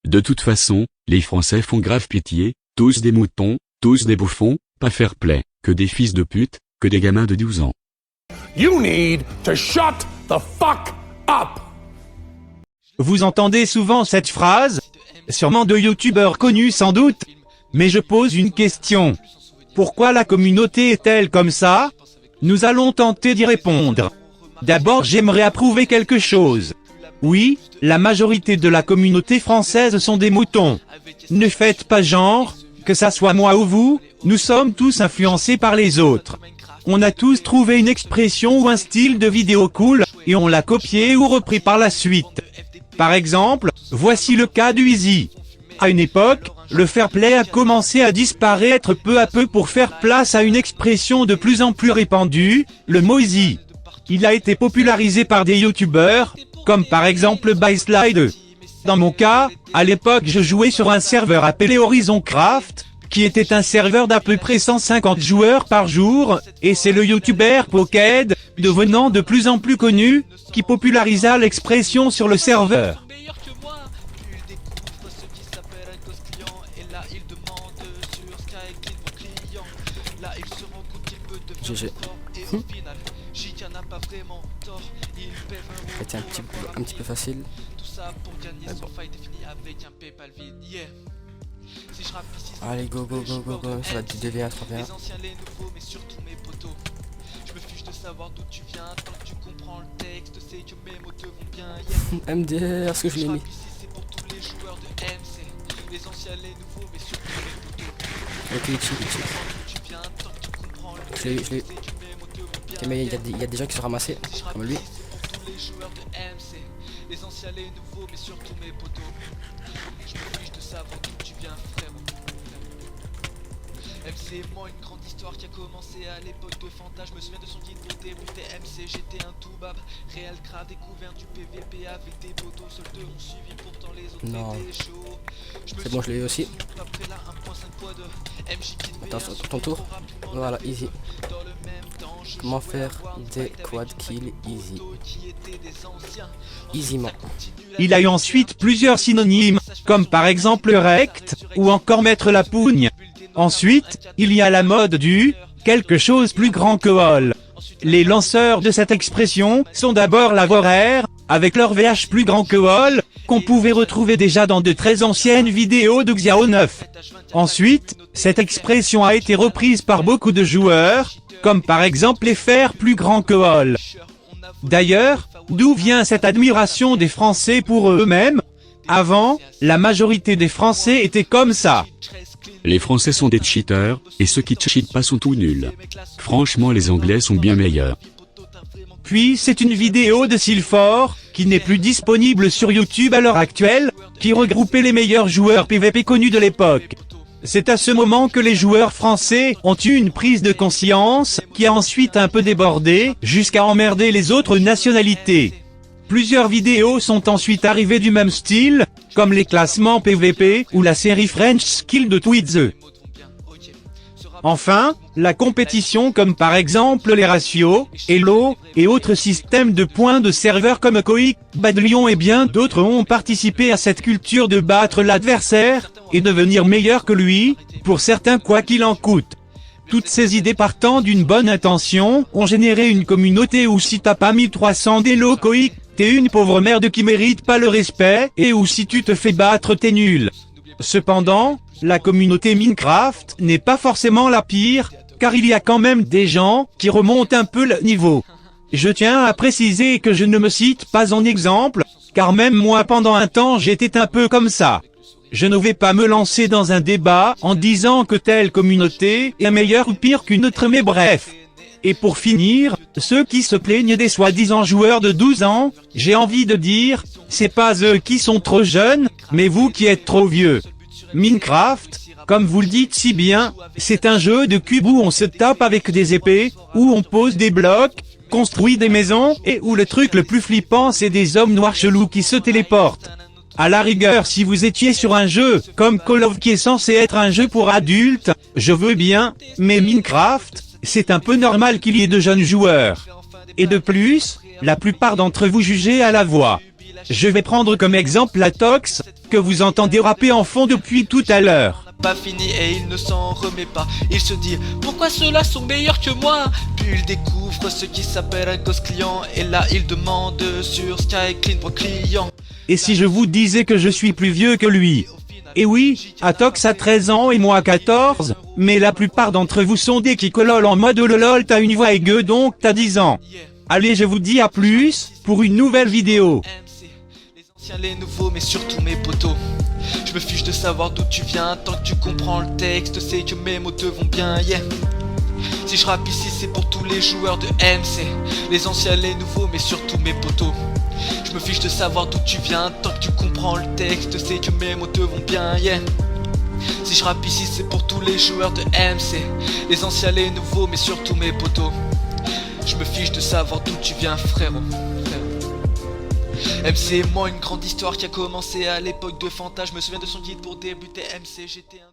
De toute façon, les Français font grave pitié, tous des moutons, tous des bouffons, pas fair play, que des fils de pute, que des gamins de 12 ans. You need to shut the fuck up! Vous entendez souvent cette phrase, sûrement de youtubeurs connus sans doute, mais je pose une question. Pourquoi la communauté est-elle comme ça? Nous allons tenter d'y répondre. D'abord j'aimerais approuver quelque chose. Oui, la majorité de la communauté française sont des moutons. Ne faites pas genre, que ça soit moi ou vous, nous sommes tous influencés par les autres. On a tous trouvé une expression ou un style de vidéo cool, et on l'a copié ou repris par la suite. Par exemple, voici le cas du Easy. À une époque, le fair play a commencé à disparaître peu à peu pour faire place à une expression de plus en plus répandue, le mot Easy. Il a été popularisé par des youtubeurs, comme par exemple Byslide. Dans mon cas, à l'époque je jouais sur un serveur appelé Horizon Craft, qui était un serveur d'à peu près 150 joueurs par jour, et c'est le youtubeur Poked, devenant de plus en plus connu, qui popularisa l'expression sur le serveur. GG. C'était un petit peu facile. Mais bon. Allez, go, go, go, go, go. Ça va être du 2v1, 3v1. MDR, est-ce que je l'ai mis? Ok, chill. Je l'ai. Ok, mais il y a des gens qui sont ramassés, comme lui. MC moi une grande histoire qui a commencé à l'époque de Fanta. Je me souviens de son titre au début c'était MC, j'étais un tout bab. Réel cra découvert du PVP avec des potos. Seuls deux ont suivi pourtant les autres étaient chauds. C'est bon, je l'ai eu aussi. Attends, ton tour. Voilà, easy. Comment faire des quad kills easy? Easyment. Il a eu ensuite plusieurs synonymes, comme par exemple rect, ou encore mettre la pougne. Ensuite, il y a la mode du « quelque chose plus grand que all ». Les lanceurs de cette expression sont d'abord la Voraire, avec leur VH plus grand que all, qu'on pouvait retrouver déjà dans de très anciennes vidéos de Xiao 9. Ensuite, cette expression a été reprise par beaucoup de joueurs, comme par exemple les faire plus grand que all. D'ailleurs, d'où vient cette admiration des Français pour eux-mêmes? Avant, la majorité des Français étaient comme ça. Les Français sont des cheaters, et ceux qui cheatent pas sont tout nuls. Franchement les Anglais sont bien meilleurs. Puis c'est une vidéo de Silfort, qui n'est plus disponible sur YouTube à l'heure actuelle, qui regroupait les meilleurs joueurs PVP connus de l'époque. C'est à ce moment que les joueurs français ont eu une prise de conscience, qui a ensuite un peu débordé, jusqu'à emmerder les autres nationalités. Plusieurs vidéos sont ensuite arrivées du même style, comme les classements PVP ou la série French Skill de Twitze. Enfin, la compétition comme par exemple les ratios, Elo, et autres systèmes de points de serveurs comme Koik, Badlion et bien d'autres ont participé à cette culture de battre l'adversaire, et devenir meilleur que lui, pour certains quoi qu'il en coûte. Toutes ces idées partant d'une bonne intention, ont généré une communauté où si t'as pas 1300 d'Elo Koik, t'es une pauvre merde qui mérite pas le respect, et où si tu te fais battre t'es nul. Cependant, la communauté Minecraft n'est pas forcément la pire, car il y a quand même des gens qui remontent un peu le niveau. Je tiens à préciser que je ne me cite pas en exemple, car même moi pendant un temps j'étais un peu comme ça. Je ne vais pas me lancer dans un débat en disant que telle communauté est meilleure ou pire qu'une autre, mais bref. Et pour finir, ceux qui se plaignent des soi-disant joueurs de 12 ans, j'ai envie de dire, c'est pas eux qui sont trop jeunes, mais vous qui êtes trop vieux. Minecraft, comme vous le dites si bien, c'est un jeu de cubes où on se tape avec des épées, où on pose des blocs, construit des maisons, et où le truc le plus flippant c'est des hommes noirs chelous qui se téléportent. À la rigueur si vous étiez sur un jeu, comme Call of qui est censé être un jeu pour adultes, je veux bien, mais Minecraft, c'est un peu normal qu'il y ait de jeunes joueurs. Et de plus, la plupart d'entre vous jugez à la voix. Je vais prendre comme exemple la Tox, que vous entendez rapper en fond depuis tout à l'heure. Pas fini et il ne s'en remet pas. Il se dit pourquoi ceux-là sont meilleurs que moi. Puis il découvre ce qui s'appelle un ghost client. Et là il demande sur Sky Clean pour client. Et si je vous disais que je suis plus vieux que lui? Et oui, Atox a 13 ans et moi 14, mais la plupart d'entre vous sont des kikolol en mode oh lol t'as une voix aiguë donc t'as 10 ans. Allez je vous dis à plus, pour une nouvelle vidéo. MC, les anciens, les nouveaux, mais surtout mes potos. Je me fiche de savoir d'où tu viens, tant que tu comprends le texte, c'est que mes mots te vont bien, yeah. Si je rappe ici, c'est pour tous les joueurs de MC, les anciens, les nouveaux, mais surtout mes potos. Je me fiche de savoir d'où tu viens, tant que tu comprends le texte, c'est que mes mots te vont bien, yeah. Si je rappe ici, c'est pour tous les joueurs de MC, les anciens, les nouveaux, mais surtout mes potos. Je me fiche de savoir d'où tu viens, frérot. MC et moi, une grande histoire qui a commencé à l'époque de Fanta. Je me souviens de son guide pour débuter MC, j'étais un...